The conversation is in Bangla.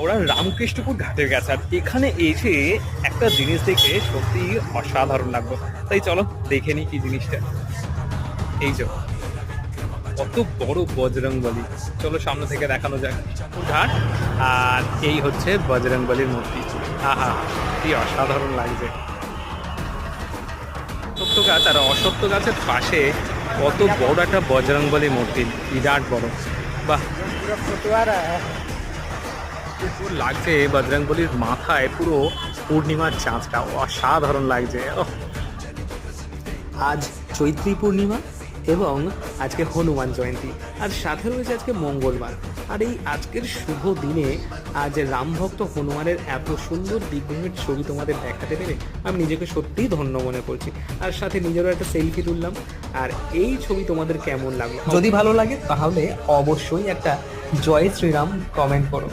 ওরা রামকৃষ্ণপুর ঘাটে গেছে, আর এখানে এসে একটা জিনিস দেখে সত্যি অসাধারণ লাগলো। তাই চলো দেখে নি কি জিনিসটা। এই যে কত বড় বজরংবলী, চলো সামনে থেকে দেখানো যাক ঘাট। আর এই হচ্ছে বজরংবলীর মূর্তি। আহা, কি অসাধারণ লাগছে। সত্য গাছ আর অসত্য গাছের পাশে কত বড় একটা বজরংবলী মূর্তি, বিরাট বড়। বাহ, পুরো লাগছে বজরংবলীর মাথায় পুরো পূর্ণিমার চাঁদটা, অসাধারণ লাগছে। আজ চৈত্রী পূর্ণিমা এবং আজকে হনুমান জয়ন্তী, আর সাথে রয়েছে আজকে মঙ্গলবার। আর এই আজকের শুভ দিনে আজ রামভক্ত হনুমানের এত সুন্দর বিগ্রহের ছবি তোমাদের দেখাতে পেরে আমি নিজেকে সত্যিই ধন্য মনে করছি। আর সাথে নিজেরও একটা সেলফি তুললাম। আর এই ছবি তোমাদের কেমন লাগলো? যদি ভালো লাগে তাহলে অবশ্যই একটা জয় শ্রীরাম কমেন্ট করো।